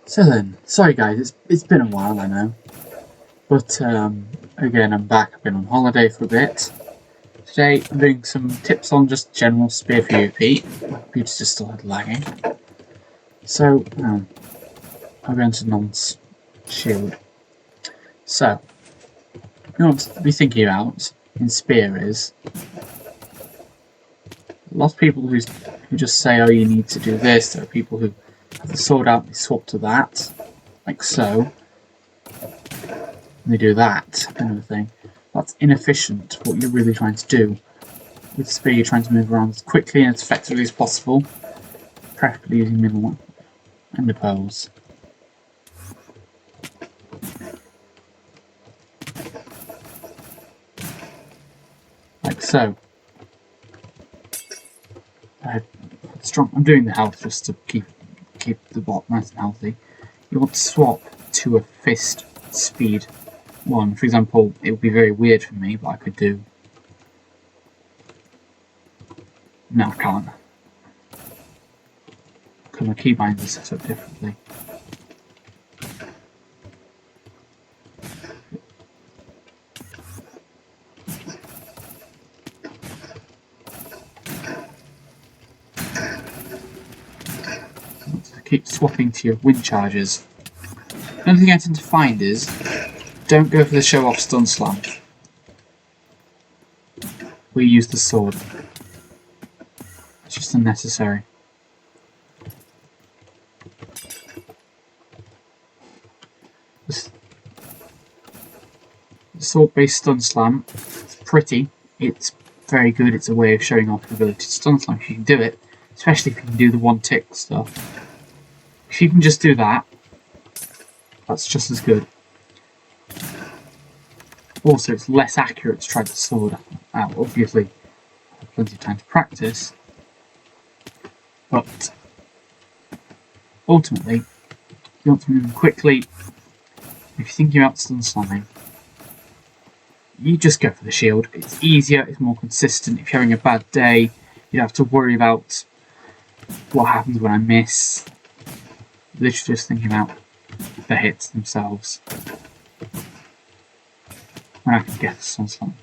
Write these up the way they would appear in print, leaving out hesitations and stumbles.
So then, sorry guys, it's been a while, I know, but again I'm back. I've been on holiday for a bit. Today I'm doing some tips on just general spear PvP. My computer's just still lagging. So I'll go into nonce shield. So what you want to be thinking about in spear is a lot of people who just say, oh, you need to do this. There are people who have the sword out, they swap to that, like so. And they do that kind of thing. That's inefficient. What you're really trying to do with spear, you're trying to move around as quickly and as effectively as possible, preferably using minimal interpose. Like so. I'm doing the health just to keep the bot nice and healthy. You want to swap to a fist speed one. For example, it would be very weird for me, but I could do. No, I can't. Because my keybinds are set up differently. Keep swapping to your wind charges. Another thing I tend to find is don't go for the show off stun slam. We use the sword. It's just unnecessary. The sword based stun slam, it's pretty, it's very good, it's a way of showing off your ability to stun slam if you can do it, especially if you can do the one tick stuff. If you can just do that, that's just as good. Also, it's less accurate to try the sword out. Obviously, I have plenty of time to practice, but ultimately, you want to move quickly. If you're thinking about stun slamming, you just go for the shield. It's easier, it's more consistent. If you're having a bad day, you don't have to worry about what happens when I miss. Literally just thinking about the hits themselves. When I can get the stun slam.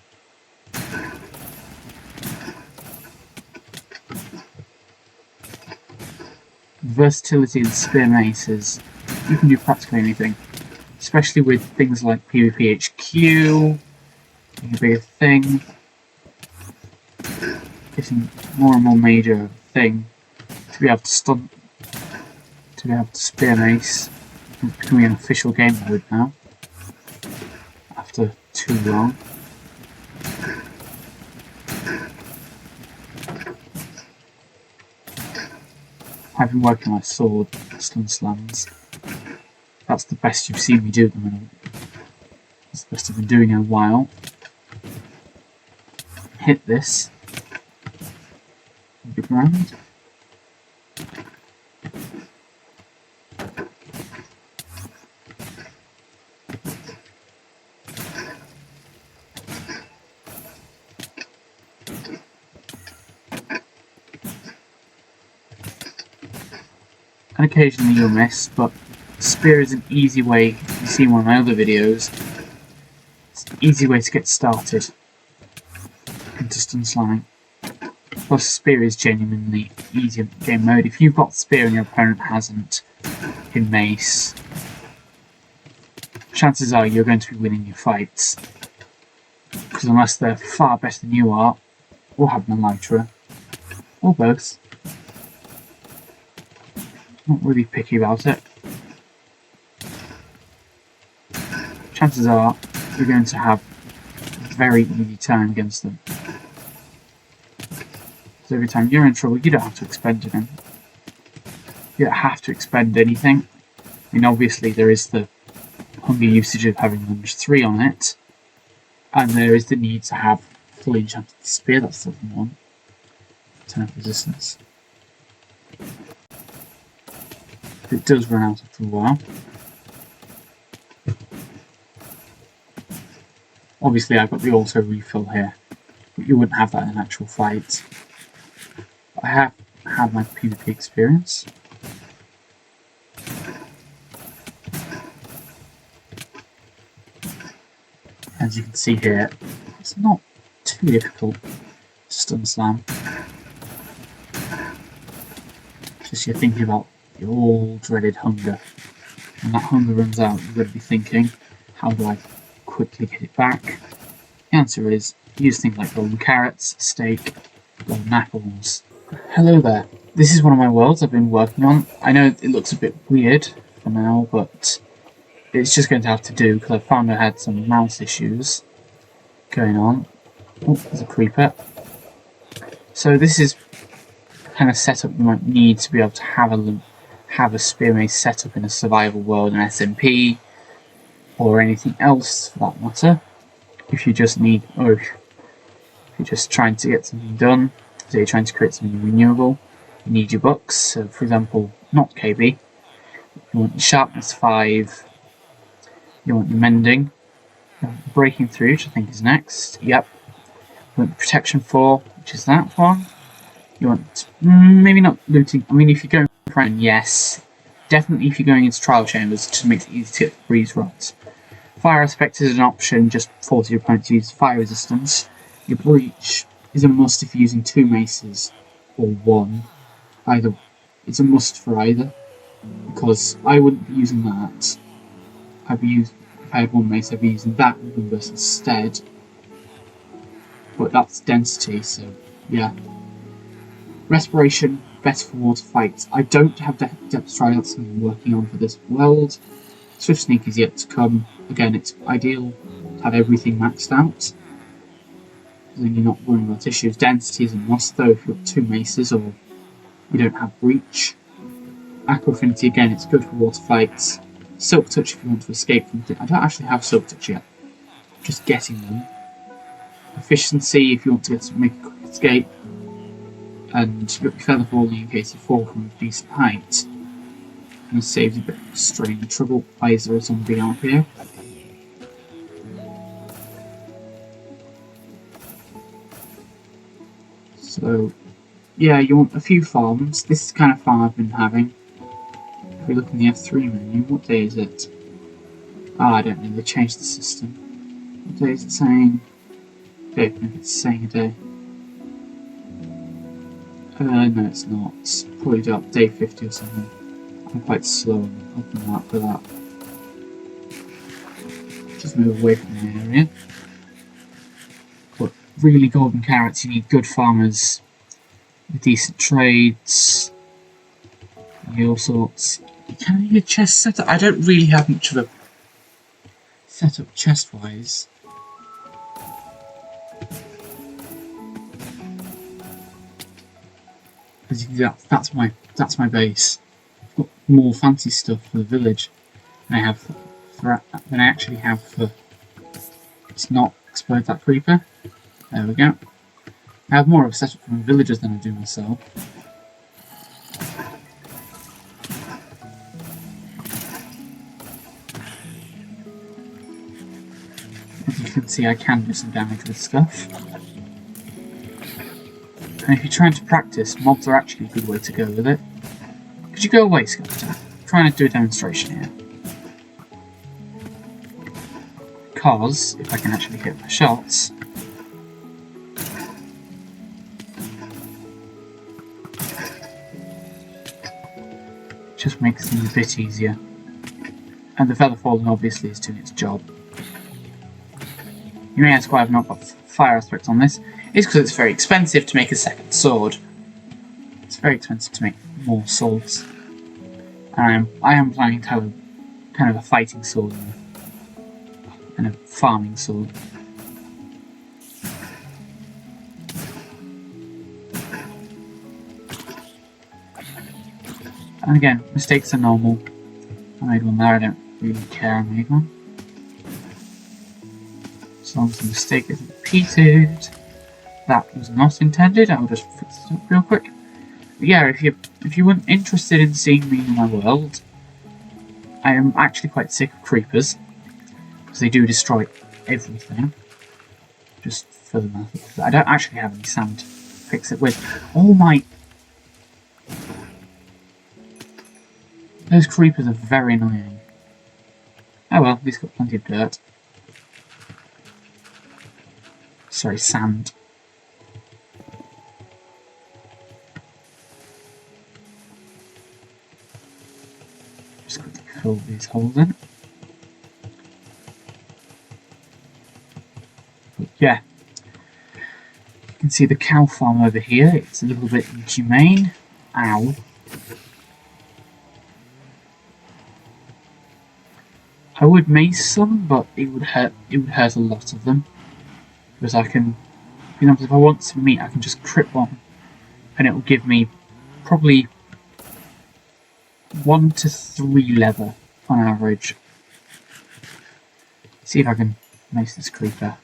Versatility in spear maces. You can do practically anything. Especially with things like PvP HQ, a bigger thing. Getting more and more major thing to be able to stun. To be able to spear mace. It's becoming an official game mode now. After too long. I've been working my sword stun slams. That's the best you've seen me do them. That's the best I've been doing in a while. Hit this. Big round. And occasionally you'll miss, but spear is an easy way. You've seen one of my other videos. It's an easy way to get started into stun slamming. Plus, spear is genuinely easy game mode. If you've got spear and your opponent hasn't in Mace, chances are you're going to be winning your fights. Because unless they're far better than you are, or have an elytra, or both. Not really picky about it. Chances are you're going to have a very easy time against them. Because every time you're in trouble, you don't have to expend anything. You don't have to expend anything. I mean, obviously there is the hunger usage of having lunge 3 on it, and there is the need to have fully enchanted spear. That's the one. 10 of resistance. It does run out after a while. Obviously I've got the auto refill here, but you wouldn't have that in an actual fight. I have had my PvP experience. As you can see here, it's not too difficult to stun slam. Just you're thinking about your all dreaded hunger. When that hunger runs out, you're going to be thinking, how do I quickly get it back? The answer is, use things like golden carrots, steak, golden apples. Hello there. This is one of my worlds I've been working on. I know it looks a bit weird for now, but it's just going to have to do because I found I had some mouse issues going on. Oh, there's a creeper. So this is kind of setup you might need to be able to have a spear mace set up in a survival world, an SMP, or anything else for that matter. If you just need, or if you're just trying to get something done, so you're trying to create something renewable, you need your books. So for example, not KB, you want your sharpness 5, you want your mending, you want breaking through, which I think is next, yep. You want protection 4, which is that one. You want, maybe not looting, I mean if you're going for an yes, definitely if you're going into trial chambers, it just makes it easy to get breeze rods. Fire aspect is an option, just force your opponent to use fire resistance. Your breach is a must if you're using 2 maces, or 1. Either, it's a must for either, because I wouldn't be using that. If I had 1 mace, I'd be using that versus instead. But that's density, so yeah. Respiration, better for water fights. I don't have depth strike, that's something I'm working on for this world. Swift Sneak is yet to come. Again, it's ideal to have everything maxed out. Then you're not worrying about issues. Density is a must though if you've got 2 maces or you don't have breach. Aqua Affinity, again, it's good for water fights. Silk Touch if you want to escape from it. I don't actually have Silk Touch yet. Just getting them. Efficiency if you want to make a quick escape. And you've got your Feather Falling in case you fall from a decent height. And it saves you a bit of strain and trouble. Why is there a zombie out here? So, yeah, you want a few farms. This is the kind of farm I've been having. If we look in the F3 menu, what day is it? I don't know, they changed the system. What day is it saying? I don't know if it's saying a day. No, it's not. It's probably up day 50 or something. I'm quite slow on the map for that. Just move away from the area. But really, golden carrots, you need good farmers with decent trades. All sorts. You can need a chest setup. I don't really have much of a setup chest wise. As you can see, that's my base. I've got more fancy stuff for the village than I actually have for. Let's not explode that creeper. There we go. I have more of a setup for my villagers than I do myself. As you can see, I can do some damage with stuff. And if you're trying to practice, mobs are actually a good way to go with it. Could you go away, Skeleton? I'm trying to do a demonstration here. Because, if I can actually hit my shots, it just makes things a bit easier. And the Feather Falling obviously is doing its job. You may ask why I've not got fire aspect on this. It's because it's very expensive to make a second sword. It's very expensive to make more swords. And I am planning to have kind of a fighting sword and a farming sword. And again, mistakes are normal. I made one there, I don't really care I made one. As long as the mistake isn't repeated. That was not intended, I'll just fix it up real quick. But yeah, if you weren't interested in seeing me in my world, I am actually quite sick of creepers, because they do destroy everything. Just for the method. I don't actually have any sand to fix it with. Oh my... Those creepers are very annoying. Oh well, at least got plenty of dirt. sorry, sand. Just quickly fill these holes in. But yeah, you can see the cow farm over here. It's a little bit inhumane. Ow. I would mace some, but it would hurt. It would hurt a lot of them. Because I can, for example, if I want some meat, I can just crip one, and it will give me probably 1 to 3 leather on average. See if I can mace this creeper.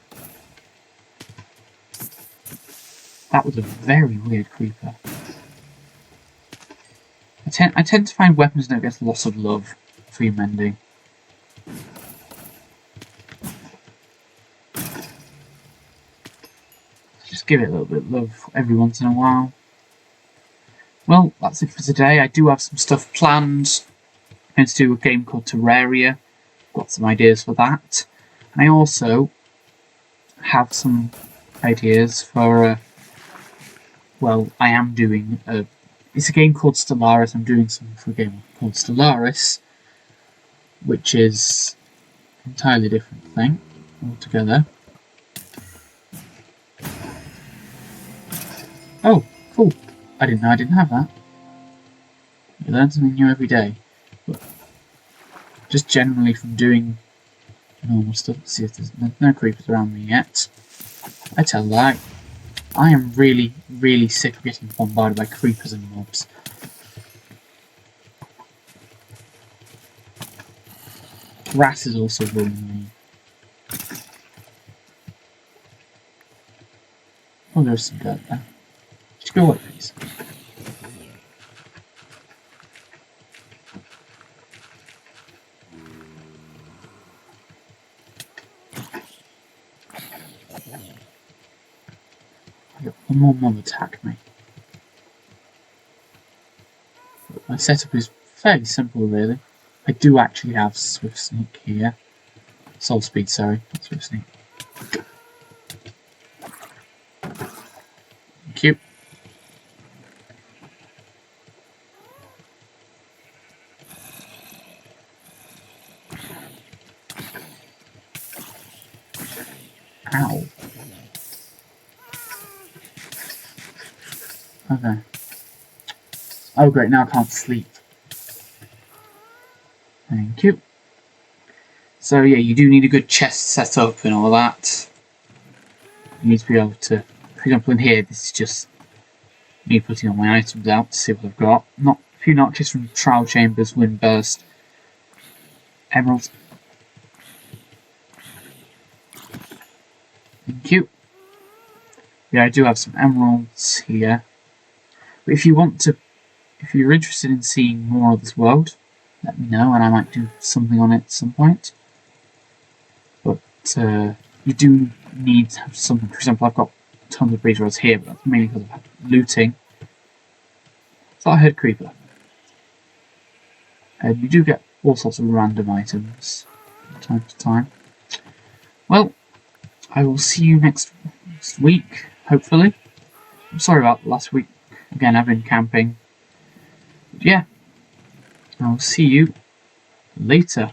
That was a very weird creeper. I tend to find weapons don't get lots of love for your mending. Just give it a little bit of love every once in a while. Well, that's it for today. I do have some stuff planned. I'm going to do a game called Terraria. Got some ideas for that. And I also have some ideas for, well, I am doing it's a game called Stellaris. I'm doing something for a game called Stellaris, which is an entirely different thing altogether. Oh, cool. I didn't know I didn't have that. You learn something new every day. But just generally from doing normal stuff. Let's see if there's no creepers around me yet. I tell that. I am really, really sick of getting bombarded by creepers and mobs. Grass is also ruining me. Oh, there's some dirt there. Just go away, please. I got one more mob attack me. But my setup is fairly simple, really. I do actually have Swift Sneak here. Soul Speed, sorry, not Swift Sneak. Thank you. Ow. Okay. Oh great, now I can't sleep. Thank you. So yeah, you do need a good chest set up and all that. You need to be able to, for example in here, this is just me putting all my items out to see what I've got. Not a few notches from Trial Chambers, Windburst, Emeralds. Thank you. Yeah, I do have some emeralds here. But if you want to, if you're interested in seeing more of this world, let me know and I might do something on it at some point. But you do need to have something. For example, I've got tons of breeze rods here, but that's mainly because of looting. So I heard creeper. And you do get all sorts of random items from time to time. Well, I will see you next week, hopefully. I'm sorry about last week. Again, I've been camping. But yeah, I'll see you later.